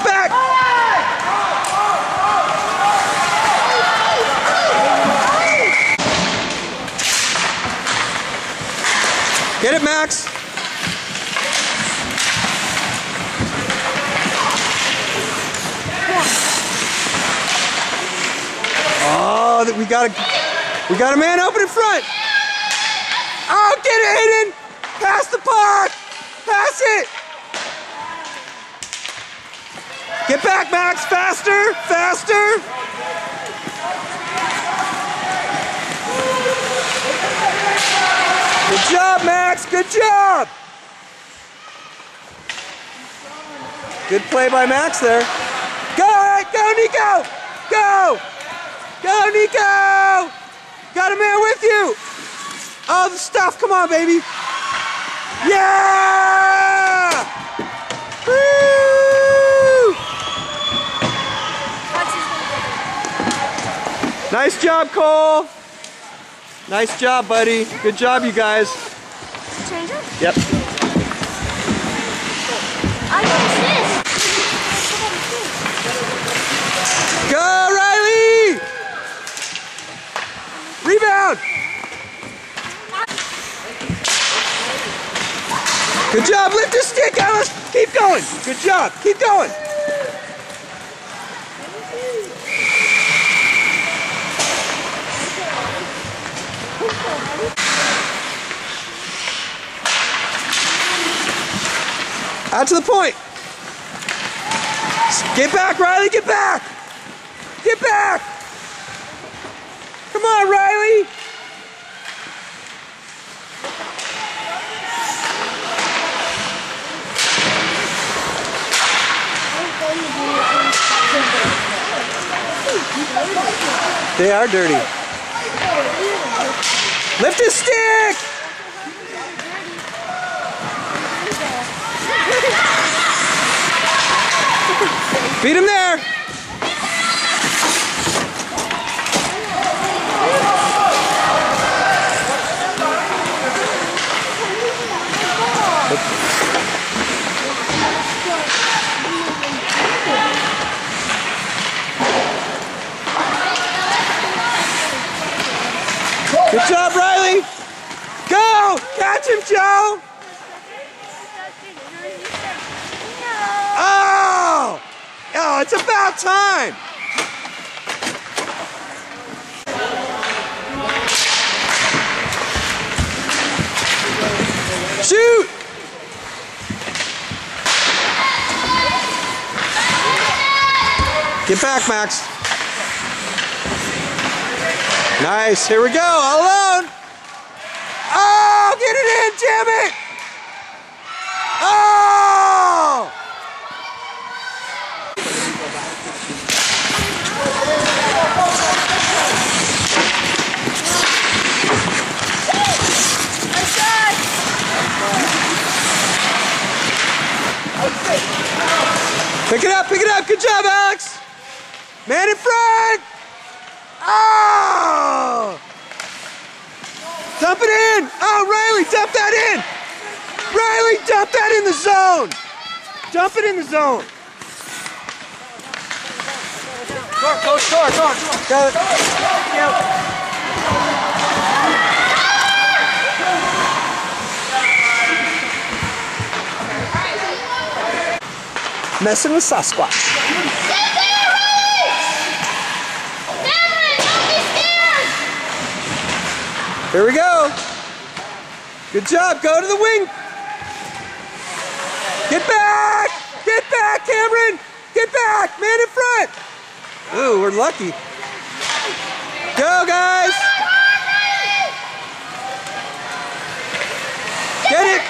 back! Get it, Max! Oh, we got a man open in front! Oh, get it, Hayden! Pass the puck! Pass it! Get back, Max! Faster! Faster! Good job, Max! Good job! Good play by Max there. Go, go, Nico! Go! Go, Nico! Got a man with you! Oh, the stuff! Come on, baby! Yeah! Woo! Nice job, Cole! Nice job, buddy. Good job, you guys. Change it? Yep. I got Go, Riley! Rebound! Good job. Lift your stick, Alice. Keep going. Good job. Keep going. Out to the point. Get back, Riley. Get back. Get back. Come on, Riley. They are dirty. Lift his stick! Beat him there! Good job, Riley! Go! Catch him, Joe! Oh! Oh, it's about time! Shoot! Get back, Max. Nice, here we go, all alone. Oh, get it in, damn it! Oh! Pick it up, good job, Alex! Man in front! Oh! Dump it in! Oh, Riley, dump that in! Riley, dump that in the zone! Dump it in the zone! Go. Got it. Messing with Sasquatch. Here we go. Good job. Go to the wing. Get back. Get back, Cameron. Get back. Man in front. Ooh, we're lucky. Go, guys. Get it.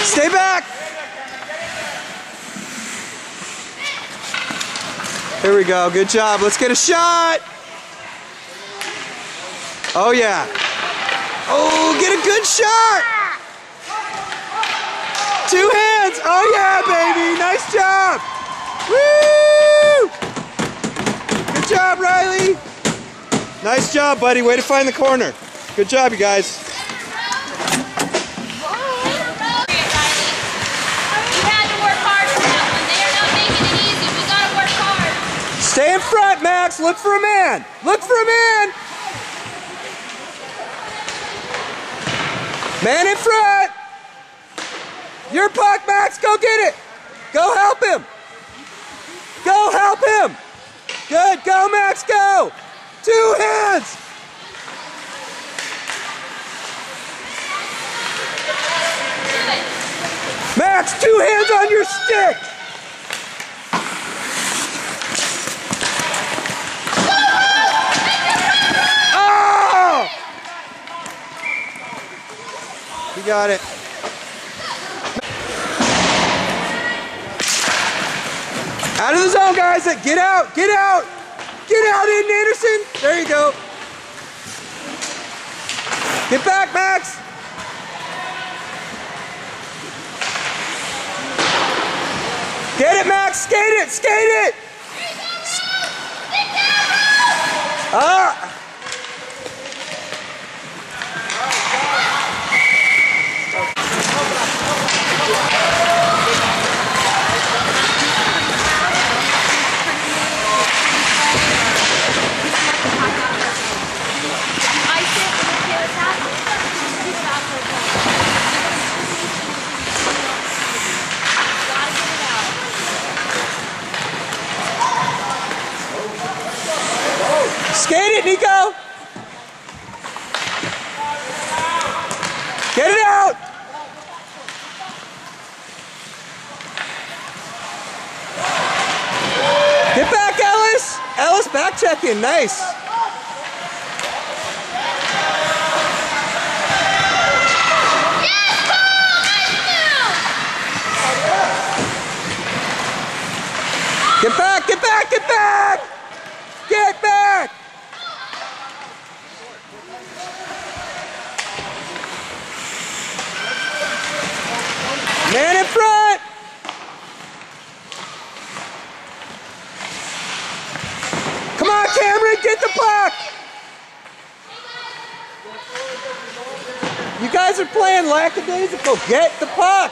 Stay back. Here we go. Good job. Let's get a shot. Oh, yeah. Oh, get a good shot. 2 hands. Oh, yeah, baby. Nice job. Woo! Good job, Riley. Nice job, buddy. Way to find the corner. Good job, you guys. You had to work hard. Max. Look for a man. Look for a man. Man in front. Your puck, Max. Go get it. Go help him. Go help him. Good. Go, Max. Go. 2 hands. Max, 2 hands on your stick. Oh! You got it. Out of the zone, guys. Get out. Get out. Get out, Aiden Anderson. There you go. Get back, Max. Get it, Max. Skate it. Skate it. Ah. Skate it, Nico! Get it out! Get back, Ellis! Ellis back checking, nice. Get back, get back, get back! Get back! Man in front! Come on, Cameron, get the puck! You guys are playing lackadaisical. Get the puck!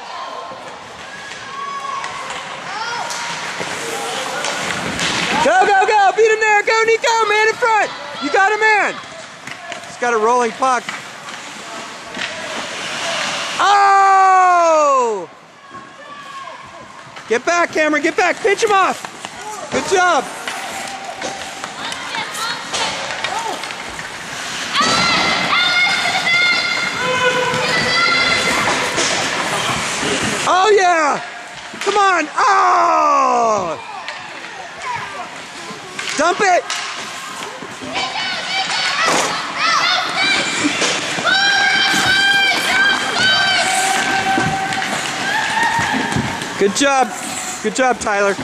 Go, go, go! Beat him there! Go, Nico! Man in front! You got a man! He's got a rolling puck. Oh! Get back, Cameron! Get back! Pitch him off! Good job! Oh yeah! Come on! Oh! Dump it! Good job. Good job, Tyler.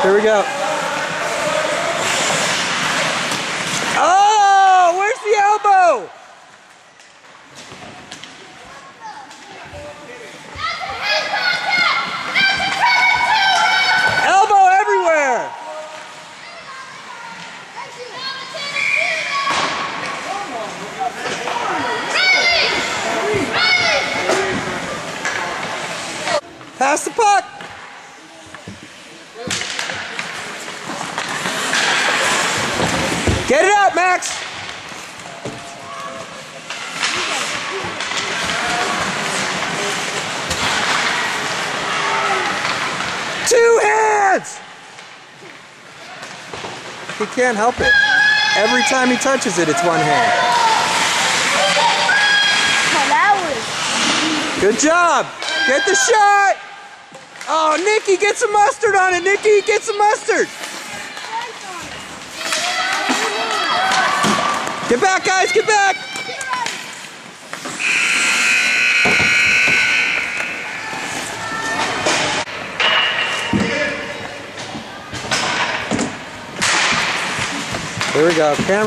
Here we go. Oh, where's the elbow? Elbow everywhere. Pass the puck. Get it out, Max! Two hands! He can't help it. Every time he touches it, it's one hand. Good job! Get the shot! Oh, Nikki, get some mustard on it! Nikki, get some mustard! Get back, guys, get back! Here we go, camera.